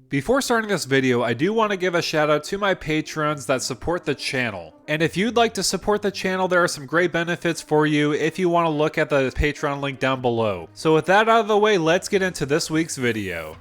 Before starting this video, I do want to give a shout out to my patrons that support the channel. And if you'd like to support the channel, there are some great benefits for you if you want to look at the Patreon link down below. So with that out of the way, let's get into this week's video.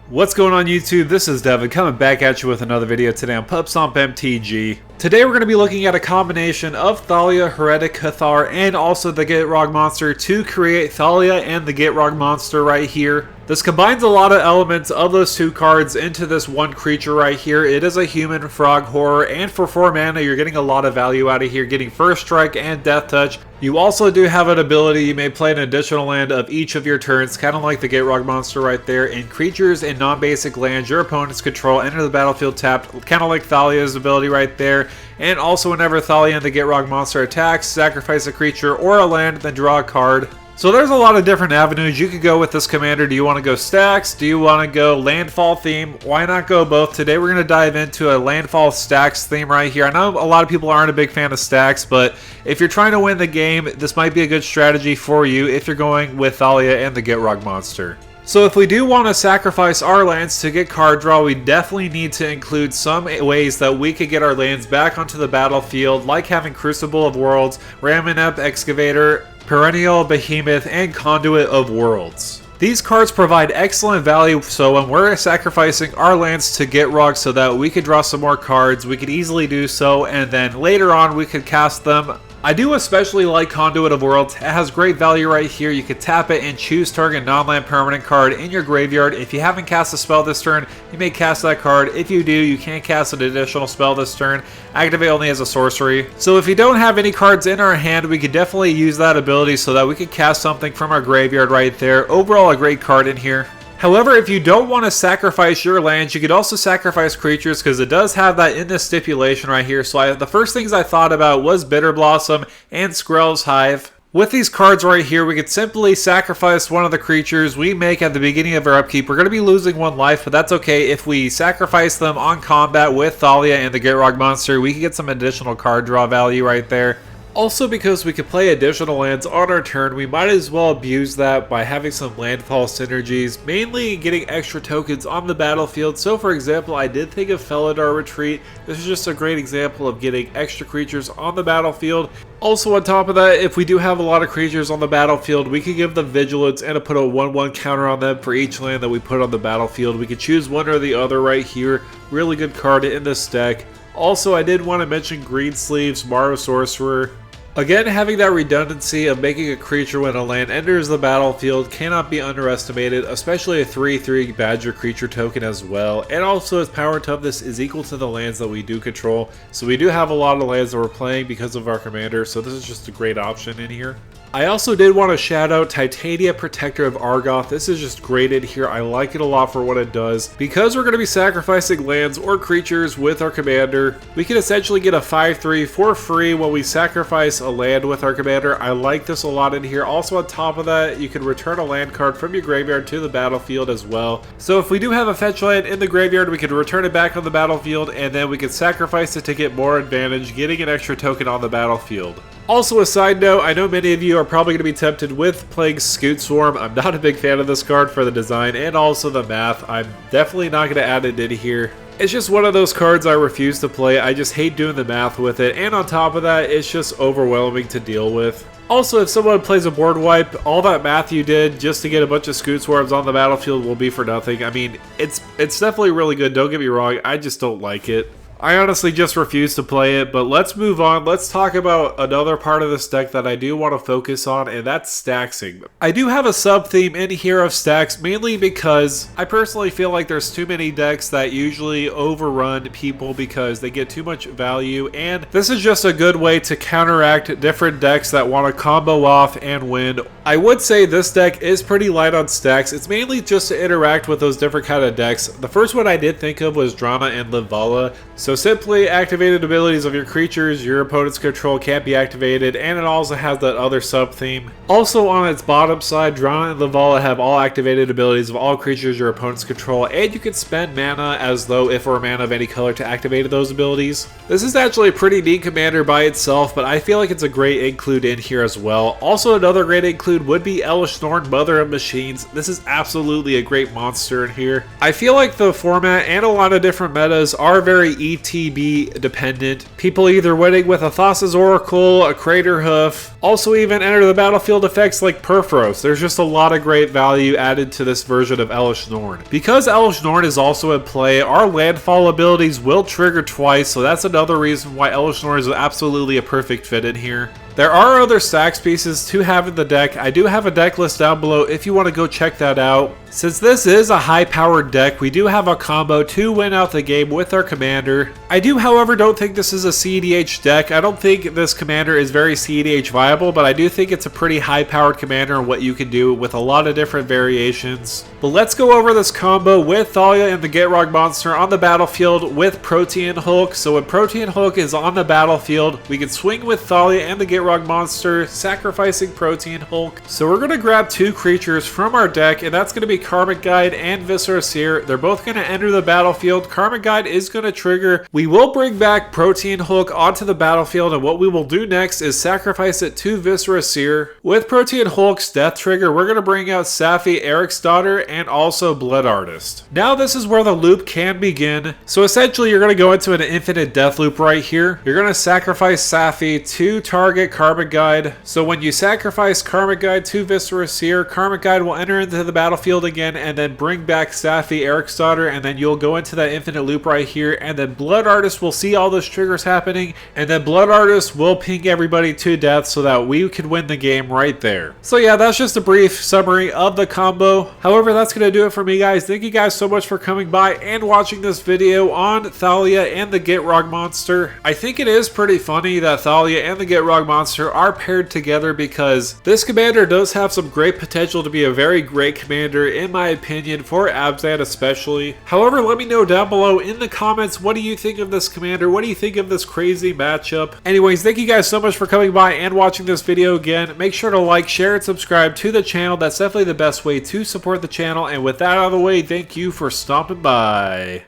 What's going on YouTube? This is Devin coming back at you with another video today on PubStomp MTG. Today we're going to be looking at a combination of Thalia, Heretic Cathar, and also the Gitrog Monster to create Thalia and the Gitrog Monster right here. This combines a lot of elements of those two cards into this one creature right here. It is a human frog horror, and for 4 mana you're getting a lot of value out of here, getting First Strike and Death Touch. You also do have an ability, you may play an additional land of each of your turns, kind of like the Gitrog Monster right there, and creatures and non-basic lands your opponents control enter the battlefield tapped, kind of like Thalia's ability right there. And also whenever Thalia and the Gitrog Monster attacks, sacrifice a creature or a land, then draw a card. So there's a lot of different avenues you could go with this commander. Do you want to go Stax? Do you want to go landfall theme? Why not go both? Today we're going to dive into a landfall Stax theme right here. I know a lot of people aren't a big fan of Stax, but if you're trying to win the game, this might be a good strategy for you if you're going with Thalia and the Gitrog Monster. So if we do want to sacrifice our lands to get card draw, we definitely need to include some ways that we could get our lands back onto the battlefield, like having Crucible of Worlds, Raminep Excavator, Perennial Behemoth, and Conduit of Worlds. These cards provide excellent value, so when we're sacrificing our lands to Gitrog so that we could draw some more cards, we could easily do so, and then later on we could cast them. I do especially like Conduit of Worlds. It has great value right here. You could tap it and choose target non-land permanent card in your graveyard. If you haven't cast a spell this turn, you may cast that card. If you do, you can't cast an additional spell this turn. Activate only as a sorcery. So if you don't have any cards in our hand, we could definitely use that ability so that we could cast something from our graveyard right there. Overall, a great card in here. However, if you don't want to sacrifice your lands, you could also sacrifice creatures because it does have that in this stipulation right here. So the first things I thought about was Bitter Blossom and Skrell's Hive. With these cards right here, we could simply sacrifice one of the creatures we make at the beginning of our upkeep. We're going to be losing 1 life, but that's okay. If we sacrifice them on combat with Thalia and the Gitrog Monster, we can get some additional card draw value right there. Also, because we can play additional lands on our turn, we might as well abuse that by having some landfall synergies, mainly getting extra tokens on the battlefield. So for example, I did think of Felidar Retreat. This is just a great example of getting extra creatures on the battlefield. Also on top of that, if we do have a lot of creatures on the battlefield, we could give them Vigilance and put a 1/1 counter on them for each land that we put on the battlefield. We could choose one or the other right here. Really good card in this deck. Also, I did want to mention Greensleeves, Morrow Sorcerer. Again, having that redundancy of making a creature when a land enters the battlefield cannot be underestimated, especially a 3/3 Badger creature token as well. And also its power toughness is equal to the lands that we do control. So we do have a lot of lands that we're playing because of our commander, so this is just a great option in here. I also did want to shout out Titania, Protector of Argoth. This is just great in here. I like it a lot for what it does. Because we're going to be sacrificing lands or creatures with our commander, we can essentially get a 5/3 for free when we sacrifice a land with our commander. I like this a lot in here. Also on top of that, you can return a land card from your graveyard to the battlefield as well. So if we do have a fetch land in the graveyard, we can return it back on the battlefield, and then we can sacrifice it to get more advantage, getting an extra token on the battlefield. Also, a side note, I know many of you are probably going to be tempted with playing Scoot Swarm. I'm not a big fan of this card for the design and also the math. I'm definitely not going to add it in here. It's just one of those cards I refuse to play. I just hate doing the math with it, and on top of that, it's just overwhelming to deal with. Also, if someone plays a board wipe, all that math you did just to get a bunch of Scoot Swarms on the battlefield will be for nothing. I mean, it's definitely really good, don't get me wrong, I just don't like it. I honestly just refuse to play it, but let's move on. Let's talk about another part of this deck that I do want to focus on, and that's staxing. I do have a sub-theme in here of stacks, mainly because I personally feel like there's too many decks that usually overrun people because they get too much value, and this is just a good way to counteract different decks that want to combo off and win. I would say this deck is pretty light on stacks. It's mainly just to interact with those different kind of decks. The first one I did think of was Drana and Livala. So simply activated abilities of your creatures, your opponent's control can't be activated, and it also has that other sub-theme. Also on its bottom side, Drana and Livala have all activated abilities of all creatures your opponent's control, and you can spend mana as though if it were mana of any color to activate those abilities. This is actually a pretty neat commander by itself, but I feel like it's a great include in here as well. Also another great include would be Elesh Norn, Mother of Machines. This is absolutely a great monster in here. I feel like the format and a lot of different metas are very ETB dependent. People either winning with a Thassa's Oracle, a Crater Hoof, also even enter the battlefield effects like Perforos. There's just a lot of great value added to this version of Elesh Norn. Because Elesh Norn is also in play, our landfall abilities will trigger twice, so that's another reason why Elesh Norn is absolutely a perfect fit in here. There are other Stax pieces to have in the deck. I do have a deck list down below if you want to go check that out. Since this is a high-powered deck, we do have a combo to win out the game with our commander. I do, however, don't think this is a CEDH deck. I don't think this commander is very CEDH viable, but I do think it's a pretty high-powered commander and what you can do with a lot of different variations. But let's go over this combo with Thalia and the Gitrog Monster on the battlefield with Protean Hulk. So when Protean Hulk is on the battlefield, we can swing with Thalia and the Gitrog Monster, sacrificing Protean Hulk. So we're going to grab two creatures from our deck, and that's going to be Karmic Guide and Viscera Seer. They're both going to enter the battlefield. Karmic Guide is going to trigger. We will bring back Protean Hulk onto the battlefield, and what we will do next is sacrifice it to Viscera Seer. With Protean Hulk's death trigger, we're going to bring out Safi, Eric's daughter, and also Blood Artist. Now this is where the loop can begin. So essentially you're going to go into an infinite death loop right here. You're going to sacrifice Safi to target Karmic Guide. So when you sacrifice Karmic Guide to Viscera Seer, Karmic Guide will enter into the battlefield again and then bring back Safi, Eric's daughter, and then you'll go into that infinite loop right here, and then Blood Artist will see all those triggers happening, and then Blood Artist will ping everybody to death so that we can win the game right there. So yeah, that's just a brief summary of the combo. However, that's going to do it for me, guys. Thank you guys so much for coming by and watching this video on Thalia and the Gitrog Monster. I think it is pretty funny that Thalia and the Gitrog Monster are paired together because this commander does have some great potential to be a very great commander in my opinion, for Abzan especially. However, let me know down below in the comments, what do you think of this commander? What do you think of this crazy matchup? Anyways, thank you guys so much for coming by and watching this video again. Make sure to like, share, and subscribe to the channel. That's definitely the best way to support the channel. And with that out of the way, thank you for stopping by.